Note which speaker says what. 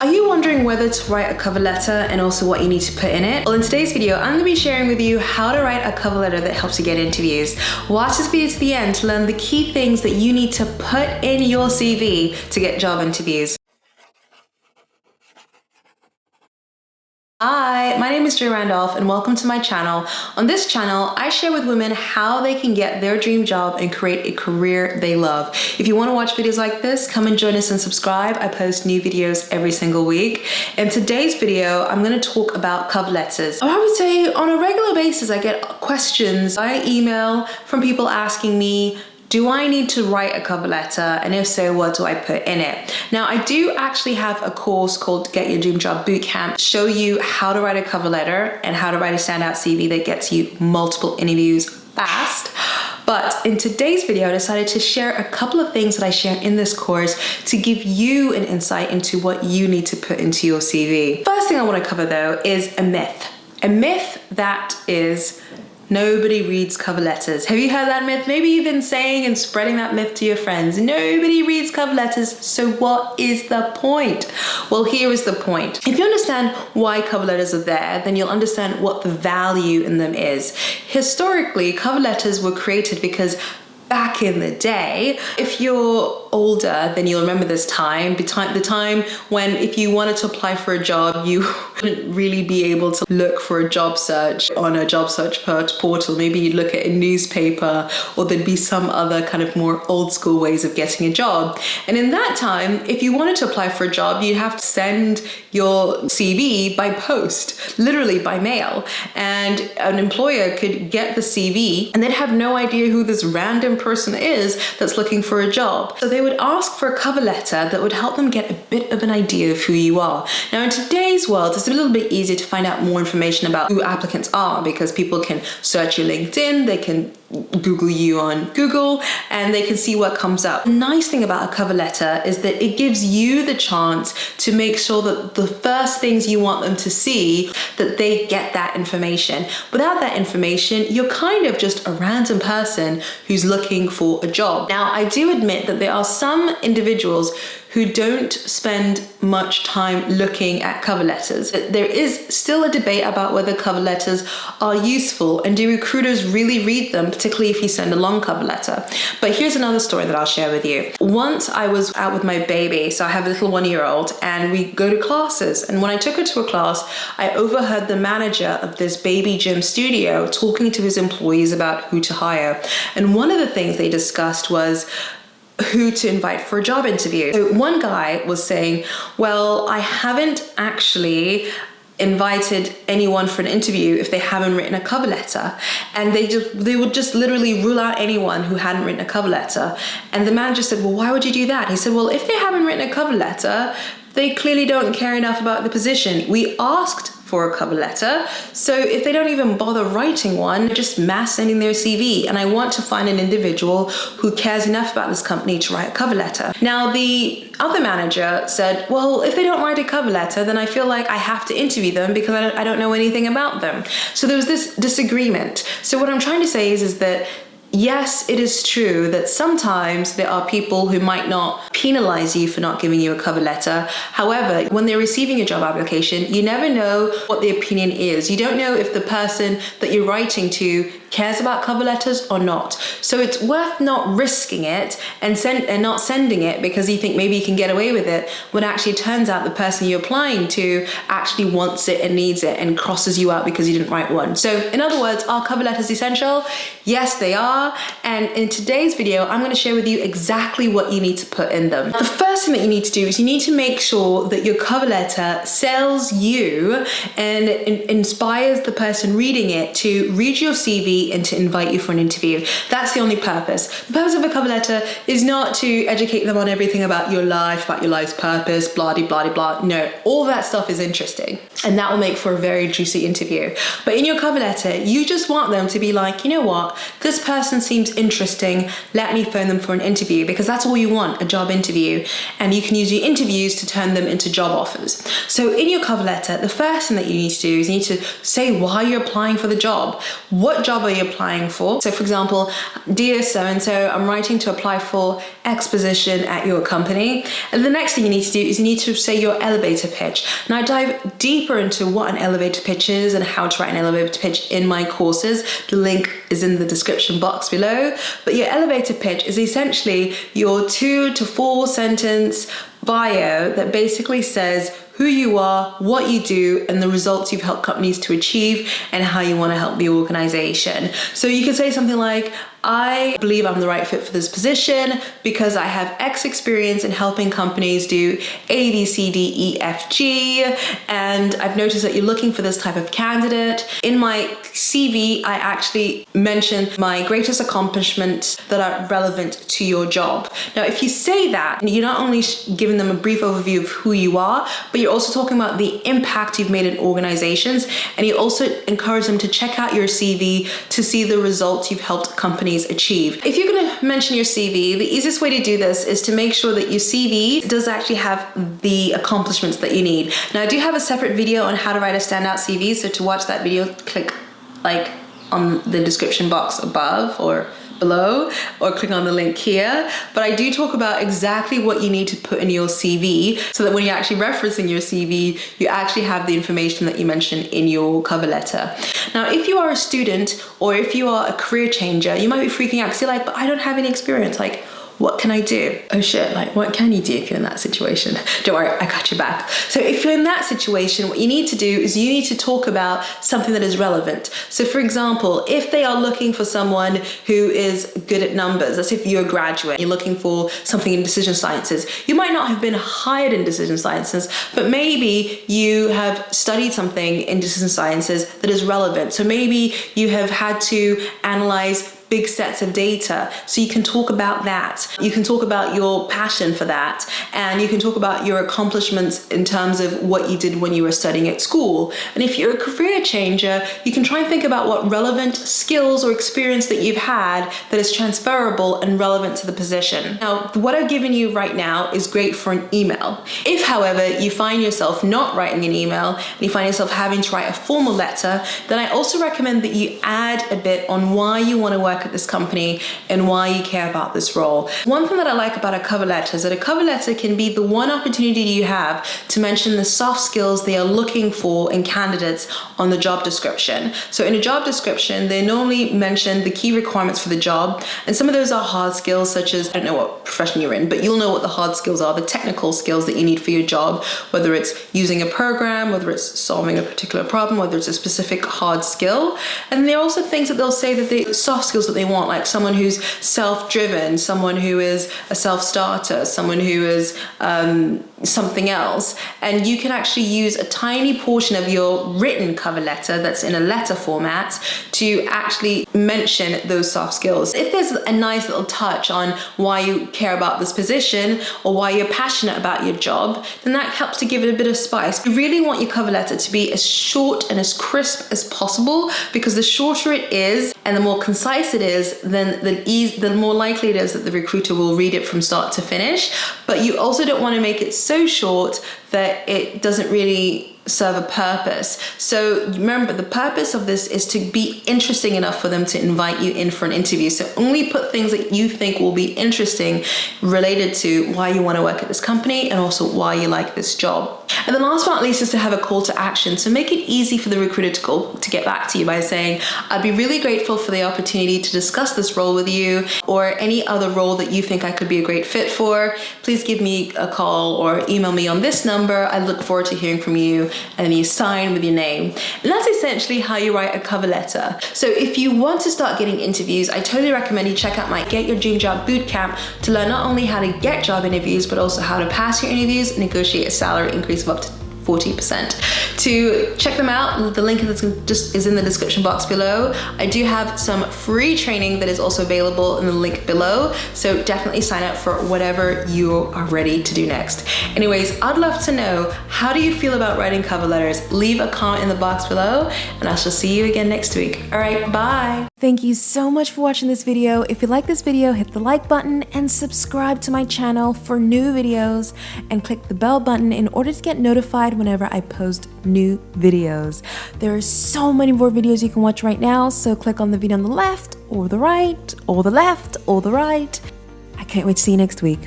Speaker 1: Are you wondering whether to write a cover letter and also what you need to put in it? Well, in today's video, I'm going to be sharing with you how to write a cover letter that helps you get interviews. Watch this video to the end to learn the key things that you need to put in your CV to get job interviews. Hi, my name is Drew Randolph and welcome to my channel. On this channel, I share with women how they can get their dream job and create a career they love. If you want to watch videos like this, come and join us and subscribe. I post new videos every single week. In today's video, I'm going to talk about cover letters. I would say on a regular basis, I get questions by email from people asking me, do I need to write a cover letter? And if so, what do I put in it? Now, I do actually have a course called Get Your Dream Job Bootcamp, show you how to write a cover letter and how to write a standout CV that gets you multiple interviews fast. But in today's video, I decided to share a couple of things that I share in this course to give you an insight into what you need to put into your CV. First thing I want to cover though is a myth. A myth that is, nobody reads cover letters. Have you heard that myth? Maybe you've been saying and spreading that myth to your friends. Nobody reads cover letters, so what is the point? Well, here is the point. If you understand why cover letters are there, then you'll understand what the value in them is. Historically, cover letters were created because back in the day, if you're older, then you'll remember this time, the time when if you wanted to apply for a job, you wouldn't really be able to look for a job search on a job search portal. Maybe you'd look at a newspaper, or there'd be some other kind of more old school ways of getting a job. And in that time, if you wanted to apply for a job, you'd have to send your CV by post, literally by mail. And an employer could get the CV and they'd have no idea who this random person is that's looking for a job. So they would ask for a cover letter that would help them get a bit of an idea of who you are. Now in today's world, it's a little bit easier to find out more information about who applicants are because people can search your LinkedIn, they can Google you on Google, and they can see what comes up. The nice thing about a cover letter is that it gives you the chance to make sure that the first things you want them to see, that they get that information. Without that information, you're kind of just a random person who's looking for a job. Now, I do admit that there are some individuals who don't spend much time looking at cover letters. There is still a debate about whether cover letters are useful and do recruiters really read them, particularly if you send a long cover letter. But here's another story that I'll share with you. Once I was out with my baby, so I have a little 1-year-old, and we go to classes. And when I took her to a class, I overheard the manager of this baby gym studio talking to his employees about who to hire. And one of the things they discussed was who to invite for a job interview. So one guy was saying, well, I haven't actually invited anyone for an interview if they haven't written a cover letter. And they would just literally rule out anyone who hadn't written a cover letter. And the manager said, well, why would you do that? He said, well, if they haven't written a cover letter, they clearly don't care enough about the position. We asked for a cover letter, so if they don't even bother writing one, they're just mass sending their CV, and I want to find an individual who cares enough about this company to write a cover letter. Now, the other manager said, well, if they don't write a cover letter, then I feel like I have to interview them because I don't know anything about them. So there was this disagreement. So what I'm trying to say is that yes, it is true that sometimes there are people who might not penalize you for not giving you a cover letter. However, when they're receiving a job application, you never know what the opinion is. You don't know if the person that you're writing to cares about cover letters or not. So it's worth not risking it and not sending it because you think maybe you can get away with it, when actually it turns out the person you're applying to actually wants it and needs it and crosses you out because you didn't write one. So in other words, are cover letters essential? Yes, they are. And in today's video, I'm going to share with you exactly what you need to put in them. The first thing that you need to do is you need to make sure that your cover letter sells you and inspires the person reading it to read your CV and to invite you for an interview. That's the only purpose. The purpose of a cover letter is not to educate them on everything about your life, about your life's purpose, blah, de, blah, de, blah. No, all that stuff is interesting and that will make for a very juicy interview. But in your cover letter, you just want them to be like, you know what, this person person seems interesting, let me phone them for an interview, because that's all you want, a job interview. And you can use your interviews to turn them into job offers. So in your cover letter, the first thing that you need to do is you need to say why you're applying for the job. What job are you applying for? So for example, dear so-and-so, I'm writing to apply for X position at your company. And the next thing you need to do is you need to say your elevator pitch. Now I dive deeper into what an elevator pitch is and how to write an elevator pitch in my courses. The link is in the description box below. But your elevator pitch is essentially your 2 to 4 sentence bio that basically says who you are, what you do, and the results you've helped companies to achieve, and how you want to help the organization. So you can say something like, I believe I'm the right fit for this position because I have X experience in helping companies do A, B, C, D, E, F, G, and I've noticed that you're looking for this type of candidate. In my CV, I actually mention my greatest accomplishments that are relevant to your job. Now, if you say that, you're not only giving them a brief overview of who you are, but you're also talking about the impact you've made in organizations, and you also encourage them to check out your CV to see the results you've helped companies achieve. If you're going to mention your CV, the easiest way to do this is to make sure that your CV does actually have the accomplishments that you need. Now, I do have a separate video on how to write a standout CV, so to watch that video, click like on the description box above or below, or click on the link here. But I do talk about exactly what you need to put in your CV so that when you're actually referencing your CV, you actually have the information that you mentioned in your cover letter. Now, if you are a student or if you are a career changer, you might be freaking out because you're like, but I don't have any experience. Like, what can I do? Oh shit, like what can you do if you're in that situation? Don't worry, I got your back. So if you're in that situation, what you need to do is you need to talk about something that is relevant. So for example, if they are looking for someone who is good at numbers, that's if you're a graduate, you're looking for something in decision sciences. You might not have been hired in decision sciences, but maybe you have studied something in decision sciences that is relevant. So maybe you have had to analyze big sets of data. So you can talk about that. You can talk about your passion for that. And you can talk about your accomplishments in terms of what you did when you were studying at school. And if you're a career changer, you can try and think about what relevant skills or experience that you've had that is transferable and relevant to the position. Now, what I've given you right now is great for an email. If, however, you find yourself not writing an email and you find yourself having to write a formal letter, then I also recommend that you add a bit on why you want to work at this company and why you care about this role. One thing that I like about a cover letter is that a cover letter can be the one opportunity you have to mention the soft skills they are looking for in candidates on the job description. So in a job description, they normally mention the key requirements for the job, and some of those are hard skills such as, I don't know what profession you're in, but you'll know what the hard skills are, the technical skills that you need for your job, whether it's using a program, whether it's solving a particular problem, whether it's a specific hard skill. And there are also things that they'll say that the soft skills that they want, like someone who's self-driven, someone who is a self-starter, someone who is something else. And you can actually use a tiny portion of your written cover letter that's in a letter format to actually mention those soft skills. If there's a nice little touch on why you care about this position or why you're passionate about your job, then that helps to give it a bit of spice. You really want your cover letter to be as short and as crisp as possible, because the shorter it is and the more concise it is, then the more likely it is that the recruiter will read it from start to finish. But you also don't want to make it so short that it doesn't really serve a purpose. So remember, the purpose of this is to be interesting enough for them to invite you in for an interview. So only put things that you think will be interesting related to why you want to work at this company and also why you like this job. And the last but not least is to have a call to action. So make it easy for the recruiter to get back to you by saying, I'd be really grateful for the opportunity to discuss this role with you, or any other role that you think I could be a great fit for. Please give me a call or email me on this number. I look forward to hearing from you. And then you sign with your name. And that's essentially how you write a cover letter. So if you want to start getting interviews, I totally recommend you check out my Get Your Dream Job Bootcamp to learn not only how to get job interviews, but also how to pass your interviews and negotiate a salary increase of up to 40%. To check them out, the link is in the description box below. I do have some free training that is also available in the link below, so definitely sign up for whatever you are ready to do next. Anyways, I'd love to know, how do you feel about writing cover letters? Leave a comment in the box below, and I shall see you again next week. All right, bye. Thank you so much for watching this video. If you like this video, hit the like button and subscribe to my channel for new videos, and click the bell button in order to get notified whenever I post new videos. There are so many more videos you can watch right now, so click on the video on the left or the right or the left or the right. I can't wait to see you next week.